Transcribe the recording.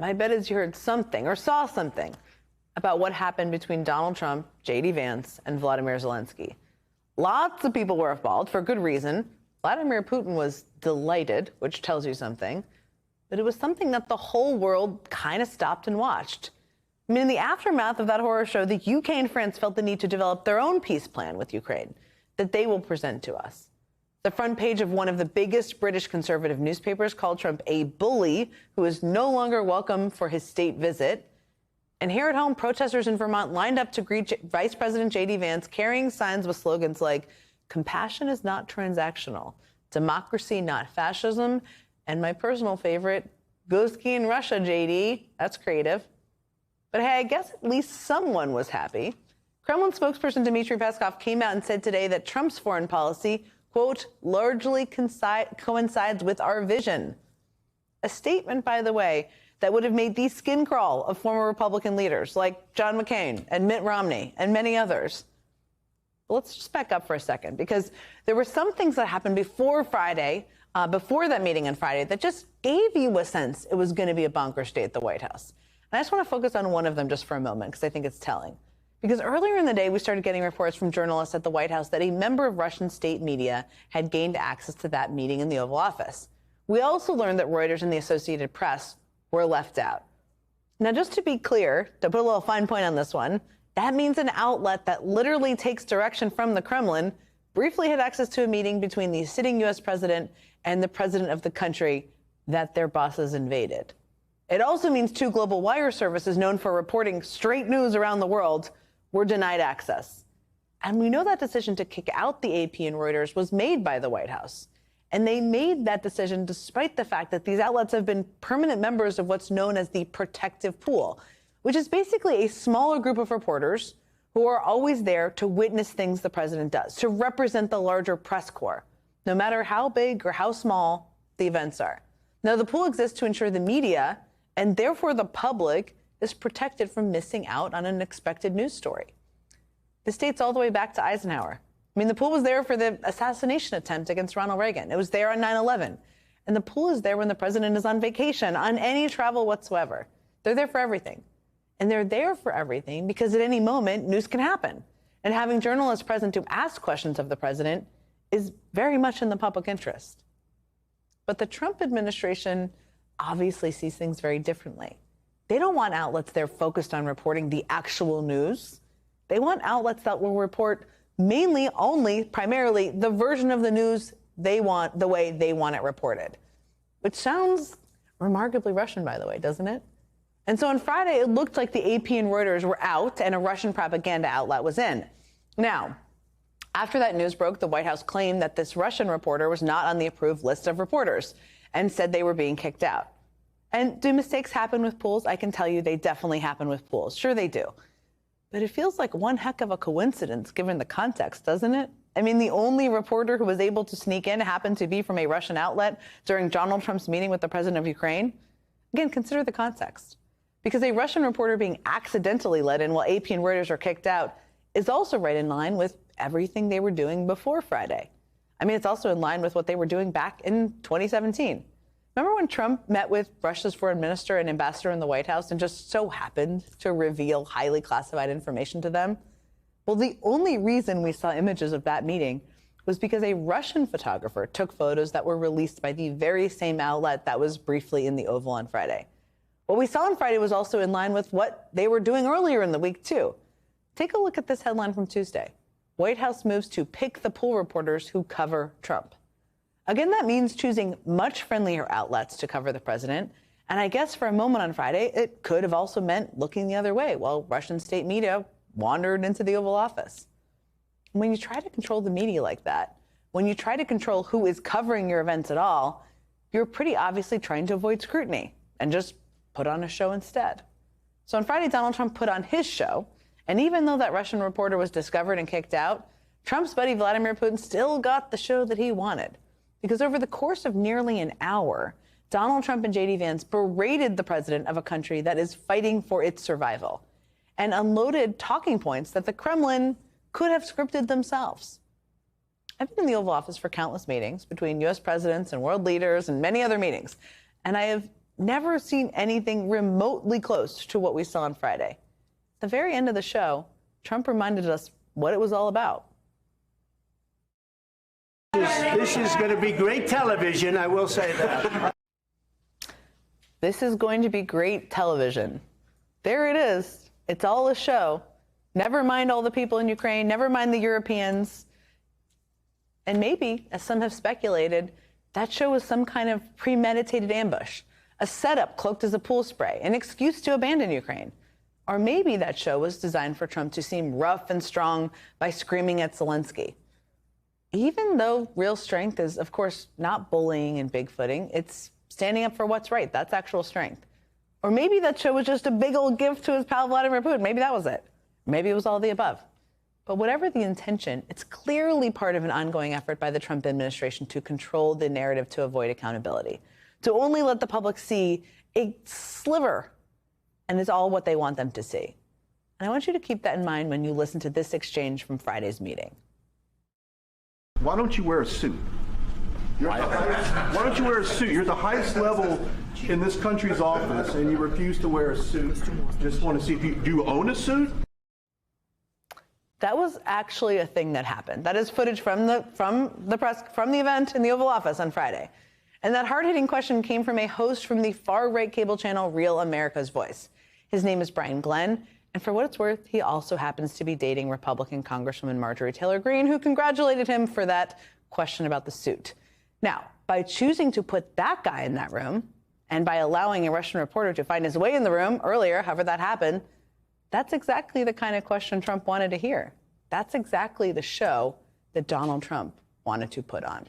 My bet is you heard something or saw something about what happened between Donald Trump, J.D. Vance, and Vladimir Zelensky. Lots of people were appalled for good reason. Vladimir Putin was delighted, which tells you something. But it was something that the whole world kind of stopped and watched. I mean, in the aftermath of that horror show, the UK and France felt the need to develop their own peace plan with Ukraine that they will present to us. The front page of one of the biggest British conservative newspapers called Trump a bully who is no longer welcome for his state visit. And here at home, protesters in Vermont lined up to greet Vice President J.D. Vance, carrying signs with slogans like, "Compassion is not transactional, democracy not fascism," and my personal favorite, "Go ski in Russia, J.D." That's creative. But hey, I guess at least someone was happy. Kremlin spokesperson Dmitry Peskov came out and said today that Trump's foreign policy, quote, largely coincides with our vision. A statement, by the way, that would have made the skin crawl of former Republican leaders like John McCain and Mitt Romney and many others. But let's just back up for a second, because there were some things that happened before Friday, before that meeting on Friday, that just gave you a sense it was going to be a bonkers day at the White House. And I just want to focus on one of them just for a moment, because I think it's telling. Because earlier in the day, we started getting reports from journalists at the White House that a member of Russian state media had gained access to that meeting in the Oval Office. We also learned that Reuters and the Associated Press were left out. Now, just to be clear, to put a little fine point on this one, that means an outlet that literally takes direction from the Kremlin briefly had access to a meeting between the sitting U.S. president and the president of the country that their bosses invaded. It also means two global wire services known for reporting straight news around the world were denied access. And we know that decision to kick out the AP and Reuters was made by the White House. And they made that decision despite the fact that these outlets have been permanent members of what's known as the protective pool, which is basically a smaller group of reporters who are always there to witness things the president does, to represent the larger press corps, no matter how big or how small the events are. Now, the pool exists to ensure the media, and therefore the public, is protected from missing out on an expected news story. This dates all the way back to Eisenhower. I mean, the pool was there for the assassination attempt against Ronald Reagan. It was there on 9/11. And the pool is there when the president is on vacation, on any travel whatsoever. They're there for everything. And they're there for everything because at any moment, news can happen. And having journalists present to ask questions of the president is very much in the public interest. But the Trump administration obviously sees things very differently. They don't want outlets there focused on reporting the actual news. They want outlets that will report mainly, only, primarily the version of the news they want, the way they want it reported. Which sounds remarkably Russian, by the way, doesn't it? And so on Friday, it looked like the AP and Reuters were out and a Russian propaganda outlet was in. Now, after that news broke, the White House claimed that this Russian reporter was not on the approved list of reporters and said they were being kicked out. And do mistakes happen with pools? I can tell you they definitely happen with pools. Sure they do. But it feels like one heck of a coincidence given the context, doesn't it? I mean, the only reporter who was able to sneak in happened to be from a Russian outlet during Donald Trump's meeting with the president of Ukraine. Again, consider the context. Because a Russian reporter being accidentally let in while AP and Reuters are kicked out is also right in line with everything they were doing before Friday. I mean, it's also in line with what they were doing back in 2017. Remember when Trump met with Russia's foreign minister and ambassador in the White House and just so happened to reveal highly classified information to them? Well, the only reason we saw images of that meeting was because a Russian photographer took photos that were released by the very same outlet that was briefly in the Oval on Friday. What we saw on Friday was also in line with what they were doing earlier in the week, too. Take a look at this headline from Tuesday. White House moves to pick the pool reporters who cover Trump. Again, that means choosing much friendlier outlets to cover the president. And I guess for a moment on Friday, it could have also meant looking the other way while Russian state media wandered into the Oval Office. When you try to control the media like that, when you try to control who is covering your events at all, you're pretty obviously trying to avoid scrutiny and just put on a show instead. So on Friday, Donald Trump put on his show. And even though that Russian reporter was discovered and kicked out, Trump's buddy Vladimir Putin still got the show that he wanted. Because over the course of nearly an hour, Donald Trump and J.D. Vance berated the president of a country that is fighting for its survival and unloaded talking points that the Kremlin could have scripted themselves. I've been in the Oval Office for countless meetings between U.S. presidents and world leaders and many other meetings, and I have never seen anything remotely close to what we saw on Friday. At the very end of the show, Trump reminded us what it was all about. This is going to be great television, I will say that. This is going to be great television. There it is. It's all a show. Never mind all the people in Ukraine. Never mind the Europeans. And maybe, as some have speculated, that show was some kind of premeditated ambush, a setup cloaked as a pool spray, an excuse to abandon Ukraine. Or maybe that show was designed for Trump to seem rough and strong by screaming at Zelensky. Even though real strength is, of course, not bullying and bigfooting, it's standing up for what's right. That's actual strength. Or maybe that show was just a big old gift to his pal Vladimir Putin. Maybe that was it. Maybe it was all the above. But whatever the intention, it's clearly part of an ongoing effort by the Trump administration to control the narrative to avoid accountability, to only let the public see a sliver, and it's all what they want them to see. And I want you to keep that in mind when you listen to this exchange from Friday's meeting. Why don't you wear a suit? Why don't you wear a suit? You're the highest level in this country's office, and you refuse to wear a suit. Just want to see if do you own a suit? That was actually a thing that happened. That is footage from the event in the Oval Office on Friday. And that hard-hitting question came from a host from the far-right cable channel Real America's Voice. His name is Brian Glenn, and for what it's worth, he also happens to be dating Republican Congresswoman Marjorie Taylor Greene, who congratulated him for that question about the suit. Now, by choosing to put that guy in that room, and by allowing a Russian reporter to find his way in the room earlier, however that happened, that's exactly the kind of question Trump wanted to hear. That's exactly the show that Donald Trump wanted to put on.